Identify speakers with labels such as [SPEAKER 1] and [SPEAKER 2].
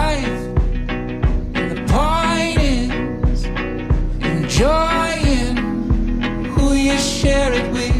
[SPEAKER 1] life. And the point is enjoying who you share it with.